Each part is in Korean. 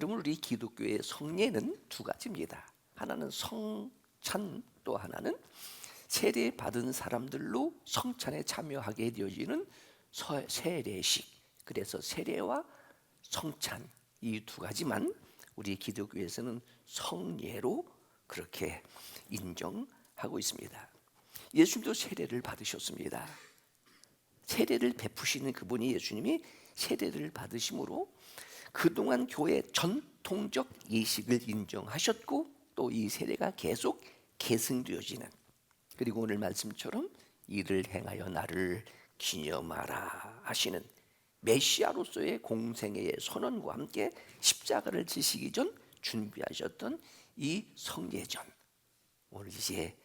그러면 우리 기독교의 성례는 두 가지입니다. 하나는 성찬, 또 하나는 세례 받은 사람들로 성찬에 참여하게 되어지는 세례식. 그래서 세례와 성찬, 이 두 가지만 우리 기독교에서는 성례로 그렇게 인정하고 있습니다. 예수님도 세례를 받으셨습니다. 세례를 베푸시는 그분이 예수님이 세례를 받으심으로 그동안 교회 전통적 예식을 인정하셨고, 또 이 세례가 계속 계승되어지는, 그리고 오늘 말씀처럼 이를 행하여 나를 기념하라 하시는 메시아로서의 공생애의 선언과 함께 십자가를 지시기 전 준비하셨던 이 성례전, 오늘 이제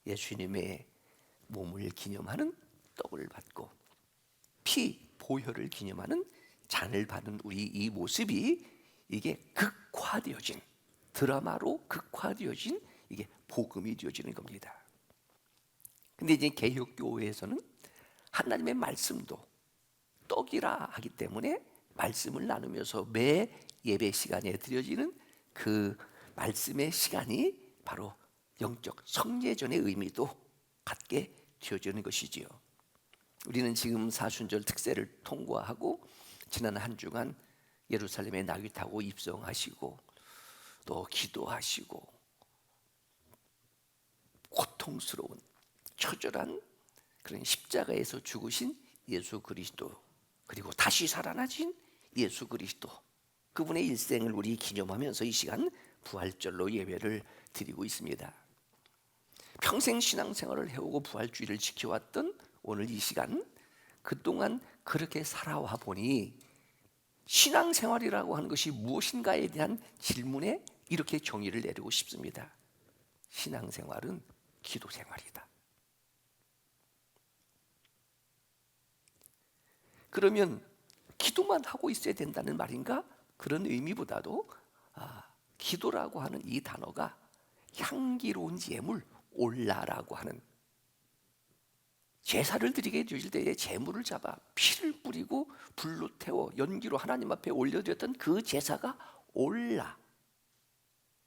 예수님의 몸을 기념하는 떡을 받고 피 보혈을 기념하는 잔을 받은 우리 이 모습이, 이게 극화되어진, 드라마로 극화되어진 이게 복음이 되어지는 겁니다. 근데 이제 개혁교회에서는 하나님의 말씀도 떡이라 하기 때문에 말씀을 나누면서 매 예배 시간에 드려지는 그 말씀의 시간이 바로 영적 성례전의 의미도 갖게 되어지는 것이지요. 우리는 지금 사순절 특세를 통과하고 지난 한 주간 예루살렘에 나귀 타고 입성하시고 또 기도하시고 고통스러운 처절한 그런 십자가에서 죽으신 예수 그리스도, 그리고 다시 살아나신 예수 그리스도, 그분의 일생을 우리 기념하면서 이 시간 부활절로 예배를 드리고 있습니다. 평생 신앙생활을 해오고 부활주의를 지켜왔던 오늘 이 시간, 그동안 그렇게 살아와 보니 신앙생활이라고 하는 것이 무엇인가에 대한 질문에 이렇게 정의를 내리고 싶습니다. 신앙생활은 기도생활이다. 그러면 기도만 하고 있어야 된다는 말인가? 그런 의미보다도 기도라고 하는 이 단어가 향기로운 예물, 올라라고 하는, 제사를 드리게 되실 때에 제물을 잡아 피를 뿌리고 불로 태워 연기로 하나님 앞에 올려드렸던 그 제사가 올라.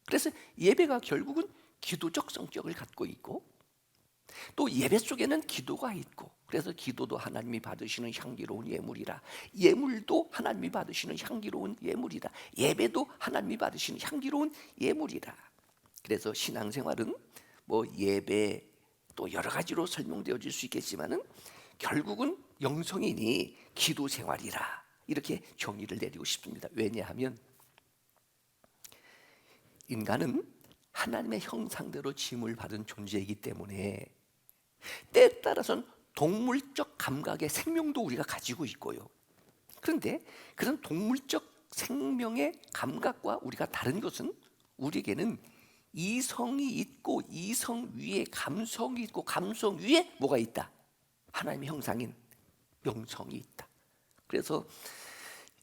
그래서 예배가 결국은 기도적 성격을 갖고 있고, 또 예배 속에는 기도가 있고, 그래서 기도도 하나님이 받으시는 향기로운 예물이라, 예물도 하나님이 받으시는 향기로운 예물이다, 예배도 하나님이 받으시는 향기로운 예물이라. 그래서 신앙생활은 뭐 예배 또 여러 가지로 설명되어질 수 있겠지만은 결국은 영성이니 기도생활이라, 이렇게 정의를 내리고 싶습니다. 왜냐하면 인간은 하나님의 형상대로 지음을 받은 존재이기 때문에 때에 따라서는 동물적 감각의 생명도 우리가 가지고 있고요. 그런데 그런 동물적 생명의 감각과 우리가 다른 것은, 우리에게는 이성이 있고 이성 위에 감성이 있고 감성 위에 뭐가 있다? 하나님의 형상인 영성이 있다. 그래서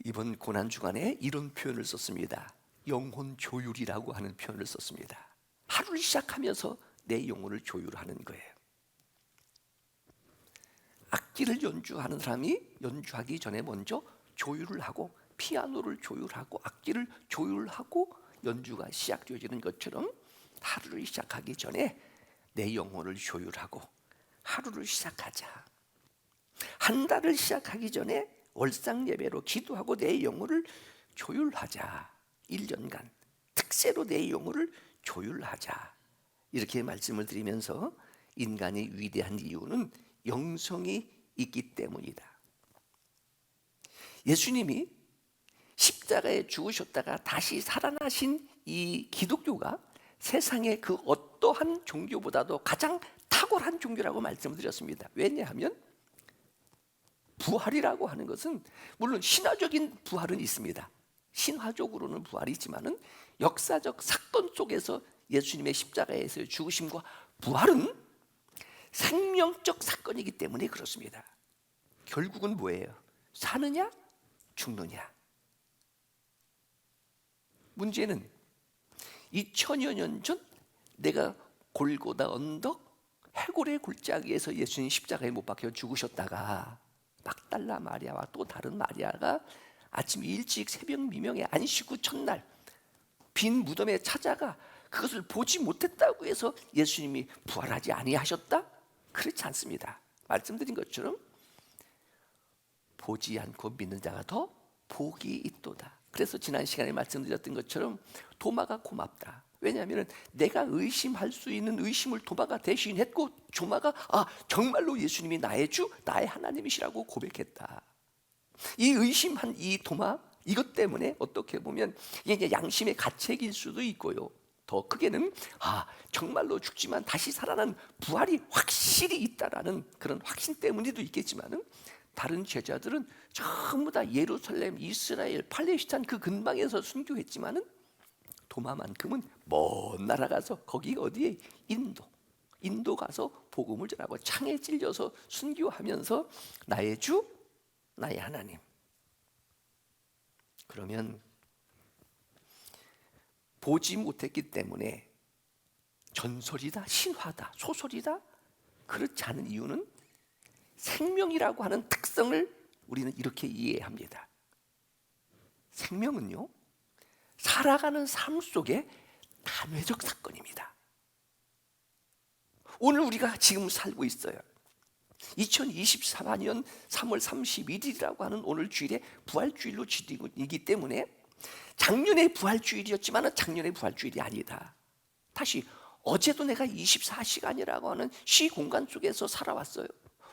이번 고난주간에 이런 표현을 썼습니다. 영혼 조율이라고 하는 표현을 썼습니다. 하루를 시작하면서 내 영혼을 조율하는 거예요. 악기를 연주하는 사람이 연주하기 전에 먼저 조율을 하고, 피아노를 조율하고 악기를 조율하고 연주가 시작되어지는 것처럼 하루를 시작하기 전에 내 영혼을 조율하고 하루를 시작하자. 한 달을 시작하기 전에 월상 예배로 기도하고 내 영혼을 조율하자. 1년간 특세로 내 영혼을 조율하자. 이렇게 말씀을 드리면서 인간이 위대한 이유는 영성이 있기 때문이다. 예수님이 십자가에 죽으셨다가 다시 살아나신 이 기독교가 세상의 그 어떠한 종교보다도 가장 탁월한 종교라고 말씀을 드렸습니다. 왜냐하면 부활이라고 하는 것은 물론 신화적인 부활은 있습니다. 신화적으로는 부활이 있지만은 역사적 사건 속에서 예수님의 십자가에서의 죽으심과 부활은 생명적 사건이기 때문에 그렇습니다. 결국은 뭐예요? 사느냐 죽느냐. 문제는 2000여 년 전 내가 골고다 언덕 해골의 골짜기에서 예수님 십자가에 못 박혀 죽으셨다가 막달라 마리아와 또 다른 마리아가 아침 일찍 새벽 미명에 안식 후 첫날 빈 무덤에 찾아가 그것을 보지 못했다고 해서 예수님이 부활하지 아니하셨다? 그렇지 않습니다. 말씀드린 것처럼 보지 않고 믿는 자가 더 복이 있도다. 그래서 지난 시간에 말씀드렸던 것처럼 도마가 고맙다. 왜냐하면 내가 의심할 수 있는 의심을 도마가 대신했고, 도마가 정말로 예수님이 나의 주, 나의 하나님이시라고 고백했다. 이 의심한 이 도마, 이것 때문에 어떻게 보면 이게 양심의 가책일 수도 있고요. 더 크게는 정말로 죽지만 다시 살아난 부활이 확실히 있다라는 그런 확신 때문에도 있겠지만은, 다른 제자들은 전부 다 예루살렘, 이스라엘, 팔레스타인 그 근방에서 순교했지만은 도마만큼은 먼 나라 가서, 거기 어디에? 인도 가서 복음을 전하고 창에 찔려서 순교하면서 나의 주, 나의 하나님. 그러면 보지 못했기 때문에 전설이다, 신화다, 소설이다, 그렇지 않은 이유는 생명이라고 하는 특성을 우리는 이렇게 이해합니다. 생명은요, 살아가는 삶 속에 단회적 사건입니다. 오늘 우리가 지금 살고 있어요. 2024년 3월 31일이라고 하는 오늘 주일에 부활주일로 지내기 때문에 작년에 부활주일이었지만 작년에 부활주일이 아니다. 다시 어제도 내가 24시간이라고 하는 시공간 속에서 살아왔어요.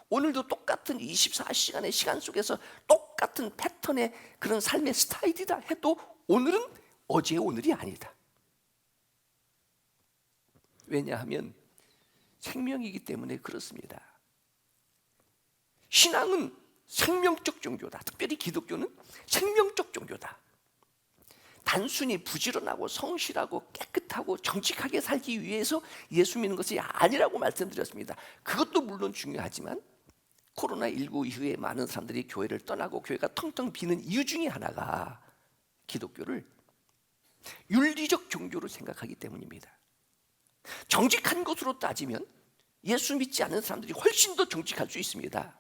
오늘도 똑같은 24시간의 시간 속에서 똑같은 패턴의 그런 삶의 스타일이다 해도 오늘은 어제의 오늘이 아니다. 왜냐하면 생명이기 때문에 그렇습니다. 신앙은 생명적 종교다. 특별히 기독교는 생명적 종교다. 단순히 부지런하고 성실하고 깨끗하고 정직하게 살기 위해서 예수 믿는 것이 아니라고 말씀드렸습니다. 그것도 물론 중요하지만 코로나19 이후에 많은 사람들이 교회를 떠나고 교회가 텅텅 비는 이유 중에 하나가 기독교를 윤리적 종교로 생각하기 때문입니다. 정직한 것으로 따지면 예수 믿지 않는 사람들이 훨씬 더 정직할 수 있습니다.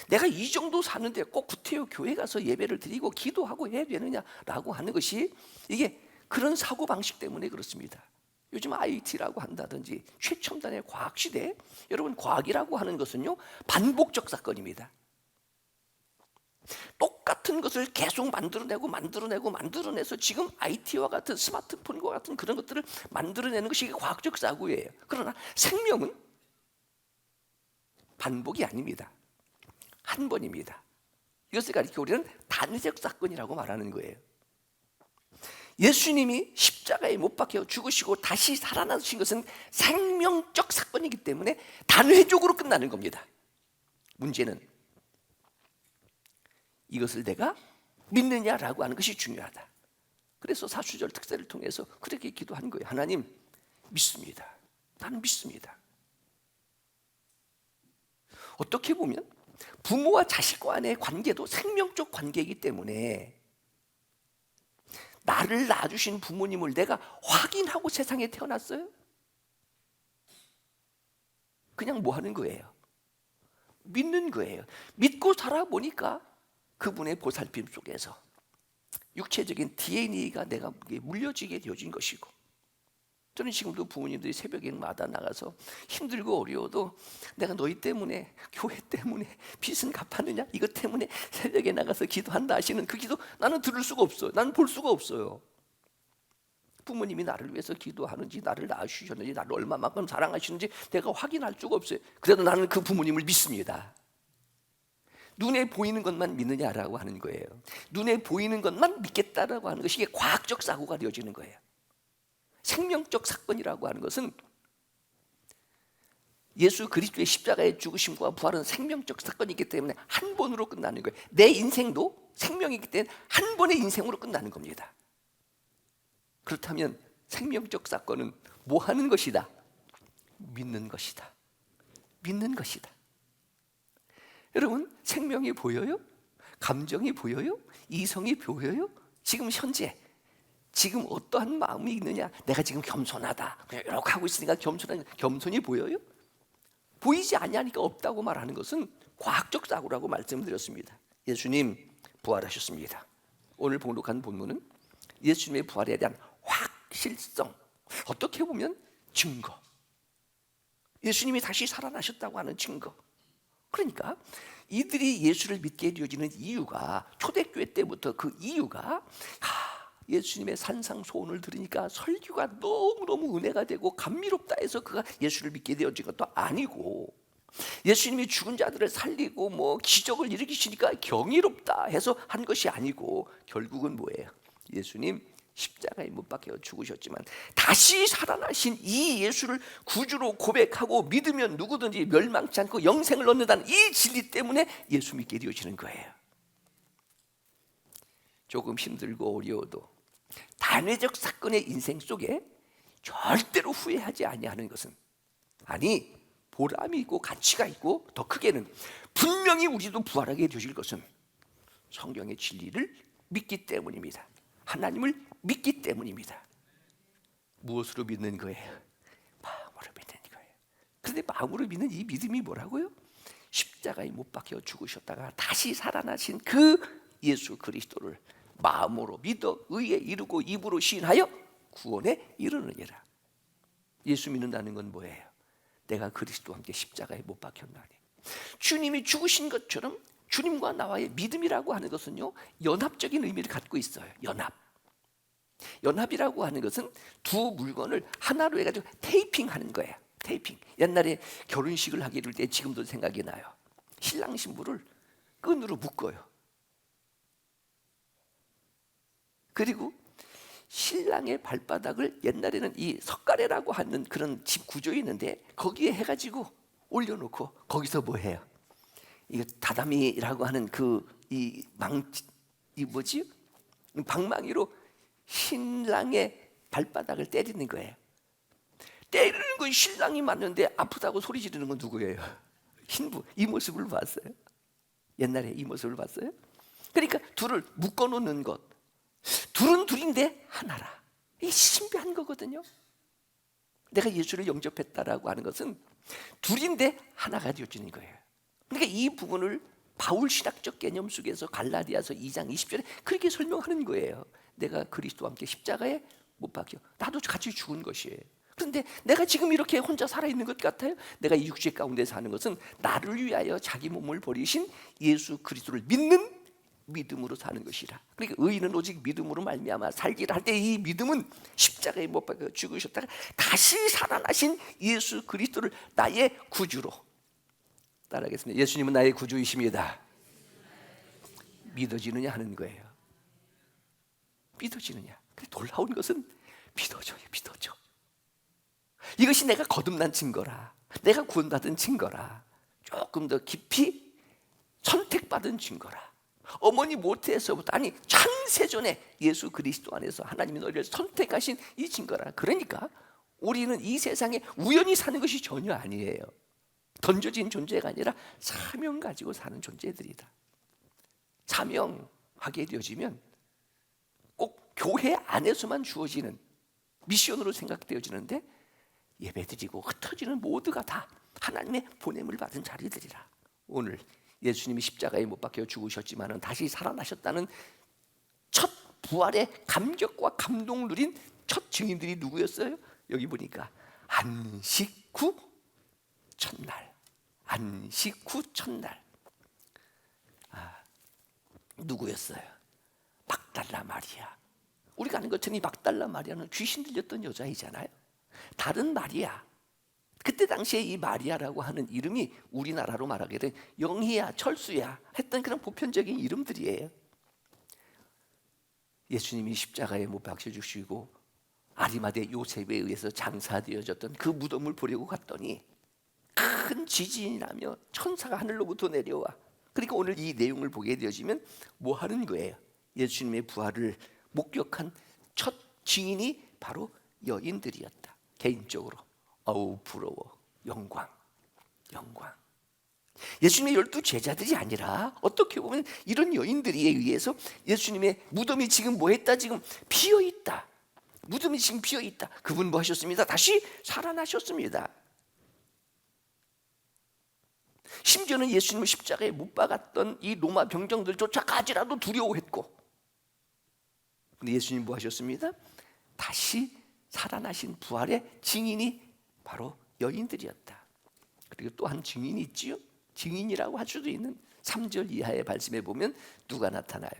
내가 이 정도 사는데 꼭 구태여 교회 가서 예배를 드리고 기도하고 해야 되느냐라고 하는 것이, 이게 그런 사고방식 때문에 그렇습니다. 요즘 IT라고 한다든지 최첨단의 과학시대, 여러분 과학이라고 하는 것은요 반복적 사건입니다. 똑같은 것을 계속 만들어내서 지금 IT와 같은 스마트폰과 같은 그런 것들을 만들어내는 것이 과학적 사고예요. 그러나 생명은 반복이 아닙니다. 한 번입니다. 이것을 가리켜 우리는 단회적 사건이라고 말하는 거예요. 예수님이 십자가에 못 박혀 죽으시고 다시 살아나신 것은 생명적 사건이기 때문에 단회적으로 끝나는 겁니다. 문제는 이것을 내가 믿느냐라고 하는 것이 중요하다. 그래서 사수절 특세를 통해서 그렇게 기도한 거예요. 하나님, 믿습니다. 나는 믿습니다. 어떻게 보면 부모와 자식 간의 관계도 생명적 관계이기 때문에 나를 낳아주신 부모님을 내가 확인하고 세상에 태어났어요? 그냥 뭐 하는 거예요? 믿는 거예요. 믿고 살아보니까 그분의 보살핌 속에서 육체적인 DNA가 내가 물려지게 되어진 것이고, 저는 지금도 부모님들이 새벽에마다 나가서 힘들고 어려워도 내가 너희 때문에, 교회 때문에 빚은 갚았느냐, 이것 때문에 새벽에 나가서 기도한다 하시는 그 기도 나는 들을 수가 없어요. 나는 볼 수가 없어요. 부모님이 나를 위해서 기도하는지, 나를 낳아주셨는지, 나를 얼마만큼 사랑하시는지 내가 확인할 수가 없어요. 그래도 나는 그 부모님을 믿습니다. 눈에 보이는 것만 믿느냐라고 하는 거예요. 눈에 보이는 것만 믿겠다라고 하는 것이, 이게 과학적 사고가 되어지는 거예요. 생명적 사건이라고 하는 것은 예수 그리스도의 십자가의 죽으심과 부활은 생명적 사건이기 때문에 한 번으로 끝나는 거예요. 내 인생도 생명이기 때문에 한 번의 인생으로 끝나는 겁니다. 그렇다면 생명적 사건은 뭐 하는 것이다? 믿는 것이다. 믿는 것이다. 여러분, 생명이 보여요? 감정이 보여요? 이성이 보여요? 지금 현재 지금 어떠한 마음이 있느냐? 내가 지금 겸손하다, 그냥 이렇게 하고 있으니까 겸손이 보여요? 보이지 않냐니까 없다고 말하는 것은 과학적 사고라고 말씀드렸습니다. 예수님 부활하셨습니다. 오늘 봉독한 본문은 예수님의 부활에 대한 확실성, 어떻게 보면 증거, 예수님이 다시 살아나셨다고 하는 증거. 그러니까 이들이 예수를 믿게 되어지는 이유가, 초대교회 때부터 그 이유가 예수님의 산상소원을 들으니까 설교가 너무너무 은혜가 되고 감미롭다 해서 그가 예수를 믿게 되어진 것도 아니고, 예수님이 죽은 자들을 살리고 뭐 기적을 일으키시니까 경이롭다 해서 한 것이 아니고, 결국은 뭐예요? 예수님 십자가에 못 박혀 죽으셨지만 다시 살아나신 이 예수를 구주로 고백하고 믿으면 누구든지 멸망치 않고 영생을 얻는다는 이 진리 때문에 예수 믿게 되어지는 거예요. 조금 힘들고 어려워도 단회적 사건의 인생 속에 절대로 후회하지 아니하는 것은, 아니 보람이 있고 가치가 있고, 더 크게는 분명히 우리도 부활하게 되실 것은 성경의 진리를 믿기 때문입니다. 하나님을 믿기 때문입니다. 무엇으로 믿는 거예요? 마음으로 믿는 거예요. 그런데 마음으로 믿는 이 믿음이 뭐라고요? 십자가에 못 박혀 죽으셨다가 다시 살아나신 그 예수 그리스도를 마음으로 믿어 의에 이르고 입으로 시인하여 구원에 이르느니라. 예수 믿는다는 건 뭐예요? 내가 그리스도와 함께 십자가에 못 박혔나니. 주님이 죽으신 것처럼 주님과 나와의 믿음이라고 하는 것은요, 연합적인 의미를 갖고 있어요. 연합이라고 하는 것은 두 물건을 하나로 해가지고 테이핑하는 거예요. 테이핑. 옛날에 결혼식을 하게 될 때 지금도 생각이 나요. 신랑 신부를 끈으로 묶어요. 그리고 신랑의 발바닥을 옛날에는 이 석가래라고 하는 그런 집 구조에 있는데 거기에 해가지고 올려놓고 거기서 뭐 해요? 이거 다다미라고 하는 이 뭐지? 방망이로 신랑의 발바닥을 때리는 거예요. 때리는 건 신랑이 맞는데 아프다고 소리 지르는 건 누구예요? 신부. 이 모습을 봤어요? 옛날에 이 모습을 봤어요? 그러니까 둘을 묶어놓는 것. 둘은 둘인데 하나라. 이게 신비한 거거든요. 내가 예수를 영접했다라고 하는 것은 둘인데 하나가 되어지는 거예요. 그러니까 이 부분을 바울 신학적 개념 속에서 갈라디아서 2장 20절에 그렇게 설명하는 거예요. 내가 그리스도와 함께 십자가에 못 박혀 나도 같이 죽은 것이에요. 그런데 내가 지금 이렇게 혼자 살아있는 것 같아요? 내가 이 육체 가운데 사는 것은 나를 위하여 자기 몸을 버리신 예수 그리스도를 믿는 믿음으로 사는 것이라. 그러니까 의인은 오직 믿음으로 말미암아 살기를 할 때 이 믿음은 십자가에 못 박혀 죽으셨다가 다시 살아나신 예수 그리스도를 나의 구주로, 따라하겠습니다. 예수님은 나의 구주이십니다. 믿어지느냐 하는 거예요. 믿어지느냐. 놀라운 것은 믿어져요. 믿어져. 이것이 내가 거듭난 증거라, 내가 구원받은 증거라, 조금 더 깊이 선택받은 증거라. 어머니 모태에서부터, 아니 창세전에 예수 그리스도 안에서 하나님이 너희를 선택하신 이 증거라. 그러니까 우리는 이 세상에 우연히 사는 것이 전혀 아니에요. 던져진 존재가 아니라 사명 가지고 사는 존재들이다. 사명하게 되어지면 꼭 교회 안에서만 주어지는 미션으로 생각되어지는데, 예배드리고 흩어지는 모두가 다 하나님의 보냄을 받은 자리들이라. 오늘 예수님이 십자가에 못 박혀 죽으셨지만 다시 살아나셨다는 첫 부활의 감격과 감동을 누린 첫 증인들이 누구였어요? 여기 보니까 안식 후 첫날, 안식 후 첫날. 누구였어요? 막달라 마리아. 우리가 아는 것처럼 이 막달라 마리아는 귀신 들렸던 여자이잖아요. 다른 마리아, 그때 당시에 이 마리아라고 하는 이름이 우리나라로 말하게 된 영희야, 철수야 했던 그런 보편적인 이름들이에요. 예수님이 십자가에 못 박혀 주시고 아리마대 요셉에 의해서 장사되어졌던 그 무덤을 보려고 갔더니 큰 지진이 나며 천사가 하늘로부터 내려와. 그러니까 오늘 이 내용을 보게 되어지면 뭐 하는 거예요? 예수님의 부활을 목격한 첫 증인이 바로 여인들이었다. 개인적으로 어우 부러워. 영광. 예수님의 12 제자들이 아니라 어떻게 보면 이런 여인들에 의해서 예수님의 무덤이 지금 뭐 했다? 지금 비어있다. 무덤이 지금 비어있다. 그분 뭐 하셨습니다? 다시 살아나셨습니다. 심지어는 예수님을 십자가에 못 박았던 이 로마 병정들조차까지라도 두려워했고, 근데 예수님 뭐 하셨습니다? 다시 살아나신 부활의 증인이 바로 여인들이었다. 그리고 또 한 증인이 있지요. 증인이라고 할 수도 있는 3절 이하의 말씀에 보면 누가 나타나요?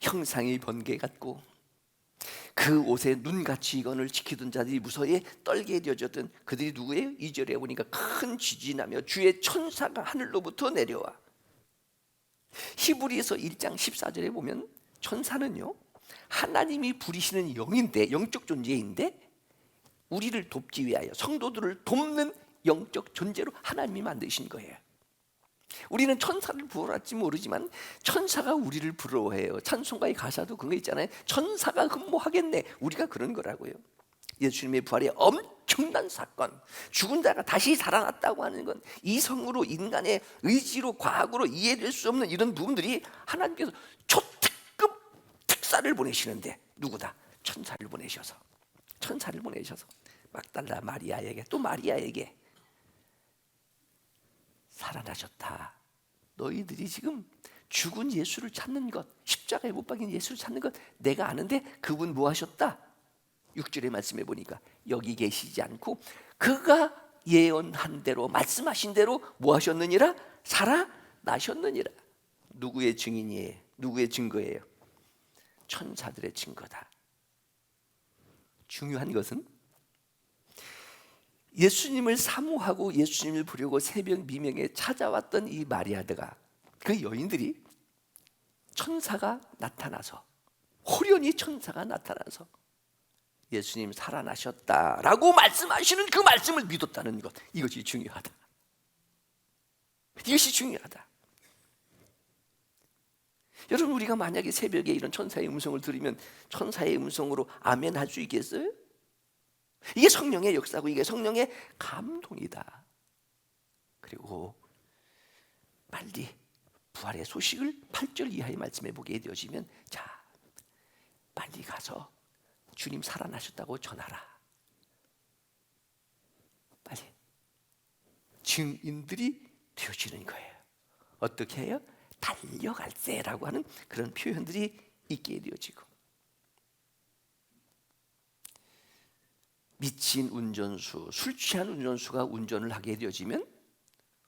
형상이 번개 같고 그 옷에 눈같이 이건을 지키던 자들이 무서워에 떨게 되어졌던 그들이 누구예요? 2절에 보니까 큰 지진이 나며 주의 천사가 하늘로부터 내려와. 히브리서 1장 14절에 보면 천사는요, 하나님이 부리시는 영인데, 영적 존재인데 우리를 돕기 위하여, 성도들을 돕는 영적 존재로 하나님이 만드신 거예요. 우리는 천사를 부러울지 모르지만 천사가 우리를 부러워해요. 찬송가의 가사도 그런 거 있잖아요. 천사가 흠모하겠네. 우리가 그런 거라고요. 예수님의 부활의 엄청난 사건, 죽은 자가 다시 살아났다고 하는 건 이성으로, 인간의 의지로, 과학으로 이해될 수 없는 이런 부분들이 하나님께서 초특급 특사를 보내시는데 누구다? 천사를 보내셔서 막달라 마리아에게, 또 마리아에게 살아나셨다. 너희들이 지금 죽은 예수를 찾는 것, 십자가에 못 박인 예수를 찾는 것 내가 아는데 그분 뭐 하셨다? 6절의 말씀에 보니까 여기 계시지 않고 그가 예언한 대로, 말씀하신 대로 뭐 하셨느니라? 살아나셨느니라. 누구의 증인이에요? 누구의 증거예요? 천사들의 증거다. 중요한 것은 예수님을 사모하고 예수님을 부르고 새벽 미명에 찾아왔던 이 마리아드가, 그 여인들이 천사가 나타나서, 호련히 천사가 나타나서 예수님 살아나셨다라고 말씀하시는 그 말씀을 믿었다는 것, 이것이 중요하다. 이것이 중요하다. 여러분, 우리가 만약에 새벽에 이런 천사의 음성을 들으면 천사의 음성으로 아멘 할 수 있겠어요? 이게 성령의 역사고 이게 성령의 감동이다. 그리고 빨리 부활의 소식을 8절 이하의 말씀에 보게 되어지면, 자, 빨리 가서 주님 살아나셨다고 전하라. 빨리 증인들이 되어지는 거예요. 어떻게 해요? 달려갈세라고 하는 그런 표현들이 있게 되어지고, 미친 운전수, 술 취한 운전수가 운전을 하게 되어지면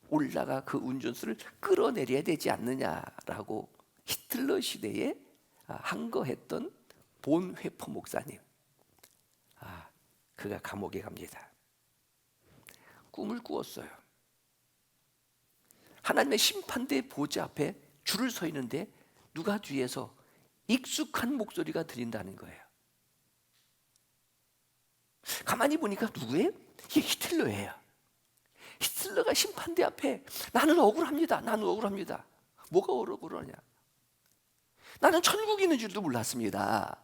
올라가 그 운전수를 끌어내려야 되지 않느냐라고 히틀러 시대에 항거했던 본 회포 목사님, 그가 감옥에 갑니다. 꿈을 꾸었어요. 하나님의 심판대 보좌 앞에 줄을 서 있는데 누가 뒤에서 익숙한 목소리가 들린다는 거예요. 가만히 보니까 누구예요? 이게 히틀러예요. 히틀러가 심판대 앞에 나는 억울합니다. 나는 억울합니다. 뭐가 억울하냐? 나는 천국에 있는 줄도 몰랐습니다.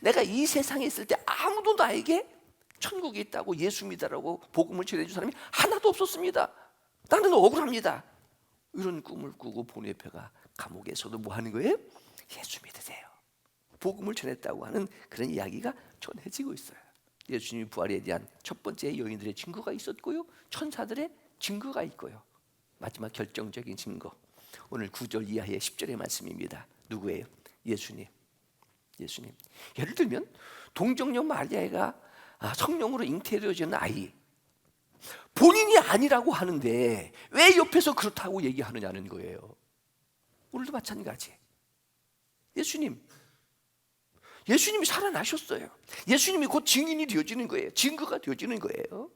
내가 이 세상에 있을 때 아무도 나에게 천국이 있다고 예수 믿으라고 복음을 전해준 사람이 하나도 없었습니다. 나는 억울합니다. 이런 꿈을 꾸고 보네페가 감옥에서도 뭐 하는 거예요? 예수 믿으세요. 복음을 전했다고 하는 그런 이야기가 전해지고 있어요. 예수님의 부활에 대한 첫 번째 여인들의 증거가 있었고요, 천사들의 증거가 있고요, 마지막 결정적인 증거, 오늘 9절 이하의 10절의 말씀입니다. 누구예요? 예수님. 예를 들면 동정녀 마리아가 성령으로 잉태되어지는 아이, 본인이 아니라고 하는데 왜 옆에서 그렇다고 얘기하느냐는 거예요. 오늘도 마찬가지. 예수님이 살아나셨어요. 예수님이 곧 증인이 되어지는 거예요. 증거가 되어지는 거예요.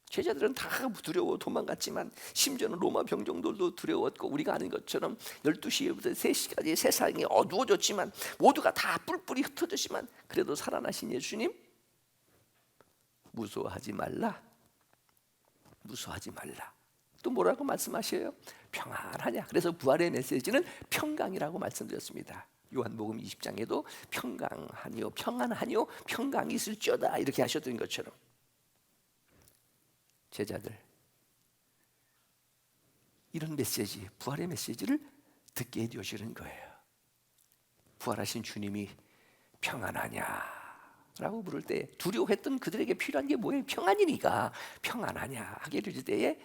제자들은 다 두려워 도망갔지만, 심지어는 로마 병정들도 두려웠고, 우리가 아는 것처럼 12시부터 3시까지 세상이 어두워졌지만, 모두가 다 뿔뿔이 흩어졌지만, 그래도 살아나신 예수님, 무서워하지 말라. 또 뭐라고 말씀하셔요? 평안하냐. 그래서 부활의 메시지는 평강이라고 말씀드렸습니다. 요한복음 20장에도 평안하니요 평강이 있을지어다 이렇게 하셨던 것처럼, 제자들 이런 메시지, 부활의 메시지를 듣게 해주시는 거예요. 부활하신 주님이 평안하냐라고 부를 때 두려워했던 그들에게 필요한 게 뭐예요? 평안이니까 평안하냐 하게 될 때에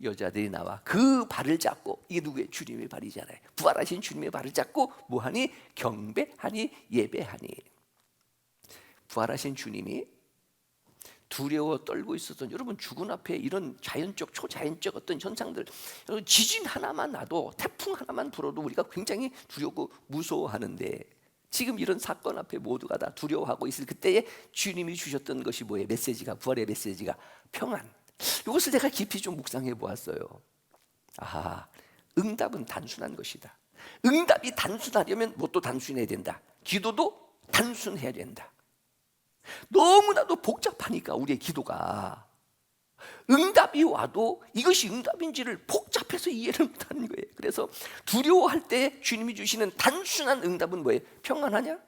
여자들이 나와 그 발을 잡고, 이게 누구의? 주님의 발이잖아요. 부활하신 주님의 발을 잡고 뭐하니? 경배하니, 예배하니. 부활하신 주님이 두려워 떨고 있었던, 여러분 죽은 앞에 이런 자연적, 초자연적 어떤 현상들, 지진 하나만 나도, 태풍 하나만 불어도 우리가 굉장히 두렵고 무서워하는데, 지금 이런 사건 앞에 모두가 다 두려워하고 있을 그때에 주님이 주셨던 것이 뭐예요? 메시지가, 부활의 메시지가 평안. 이것을 제가 깊이 좀 묵상해 보았어요. 아, 응답은 단순한 것이다. 응답이 단순하려면 뭣도 단순해야 된다. 기도도 단순해야 된다. 너무나도 복잡하니까 우리의 기도가, 응답이 와도 이것이 응답인지를 복잡해서 이해를 못하는 거예요. 그래서 두려워할 때 주님이 주시는 단순한 응답은 뭐예요? 평안하냐?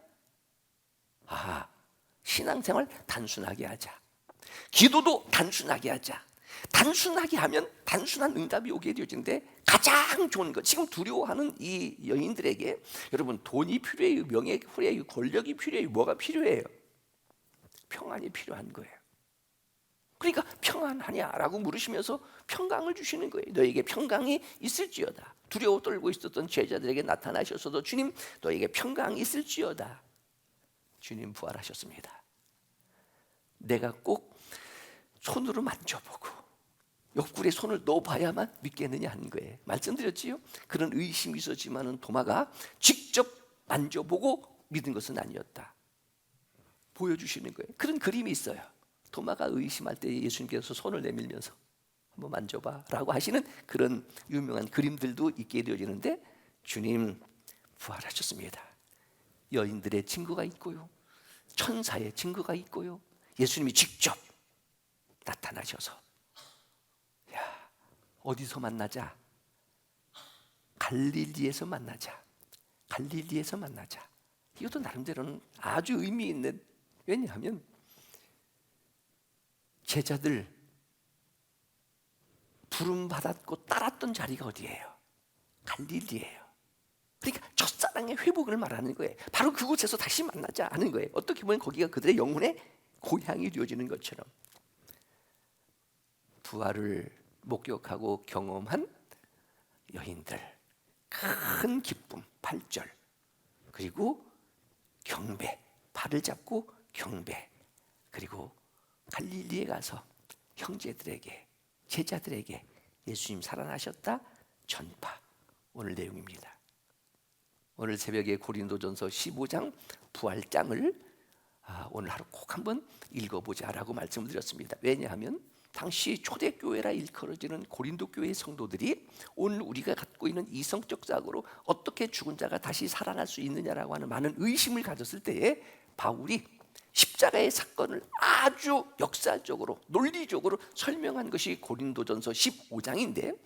아, 신앙생활 단순하게 하자. 기도도 단순하게 하자. 단순하게 하면 단순한 응답이 오게 되어지는데, 가장 좋은 것, 지금 두려워하는 이 여인들에게 여러분 돈이 필요해요? 명예가 필요해요? 권력이 필요해요? 뭐가 필요해요? 평안이 필요한 거예요. 그러니까 평안하냐라고 물으시면서 평강을 주시는 거예요. 너에게 평강이 있을지어다. 두려워 떨고 있었던 제자들에게 나타나셔서도 주님, 너에게 평강이 있을지어다. 주님 부활하셨습니다. 내가 꼭 손으로 만져보고 옆구리에 손을 넣어봐야만 믿겠느냐 하는 거예요. 말씀드렸지요? 그런 의심이 있었지만은 도마가 직접 만져보고 믿은 것은 아니었다. 보여주시는 거예요. 그런 그림이 있어요. 도마가 의심할 때 예수님께서 손을 내밀면서 한번 만져봐 라고 하시는 그런 유명한 그림들도 있게 되어지는데, 주님 부활하셨습니다. 여인들의 증거가 있고요, 천사의 증거가 있고요, 예수님이 직접 나타나셔서, 야, 어디서 만나자? 갈릴리에서 만나자. 갈릴리에서 만나자. 이것도 나름대로는 아주 의미 있는, 왜냐하면 제자들 부름 받았고 따랐던 자리가 어디예요? 갈릴리예요. 그러니까 첫사랑의 회복을 말하는 거예요. 바로 그곳에서 다시 만나자 하는 거예요. 어떻게 보면 거기가 그들의 영혼의 고향이 되어지는 것처럼, 부활을 목격하고 경험한 여인들, 큰 기쁨, 8절, 그리고 경배, 발을 잡고 경배, 그리고 갈릴리에 가서 형제들에게, 제자들에게 예수님 살아나셨다 전파. 오늘 내용입니다. 오늘 새벽에 고린도전서 15장 부활장을 오늘 하루 꼭 한번 읽어보자라고 말씀을 드렸습니다. 왜냐하면 당시 초대교회라 일컬어지는 고린도 교회의 성도들이 오늘 우리가 갖고 있는 이성적 사고로 어떻게 죽은 자가 다시 살아날 수 있느냐라고 하는 많은 의심을 가졌을 때에 바울이 십자가의 사건을 아주 역사적으로, 논리적으로 설명한 것이 고린도전서 15장인데,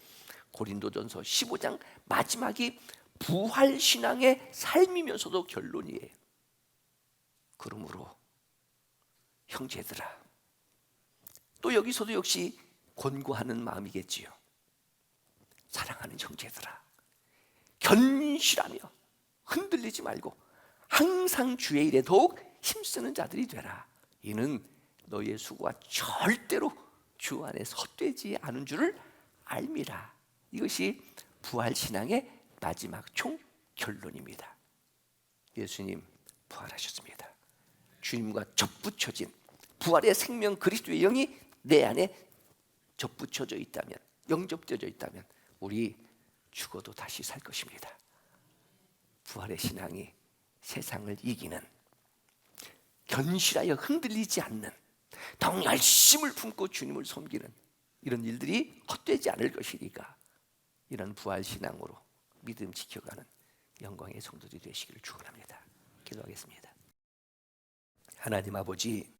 고린도전서 15장 마지막이 부활신앙의 삶이면서도 결론이에요. 그러므로 형제들아, 또 여기서도 역시 권고하는 마음이겠지요. 사랑하는 형제들아, 견실하며 흔들리지 말고 항상 주의 일에 더욱 힘쓰는 자들이 되라. 이는 너희의 수고가 절대로 주 안에서 헛되지 않은 줄을 알미라. 이것이 부활신앙의 마지막 총 결론입니다. 예수님 부활하셨습니다. 주님과 접붙여진 부활의 생명 그리스도의 영이 내 안에 접붙여져 있다면, 영접되어져 있다면 우리 죽어도 다시 살 것입니다. 부활의 신앙이 세상을 이기는, 견실하여 흔들리지 않는, 더 열심을 품고 주님을 섬기는 이런 일들이 헛되지 않을 것이니까, 이런 부활신앙으로 믿음 지켜가는 영광의 성도들이 되시기를 축원합니다. 기도하겠습니다. 하나님 아버지,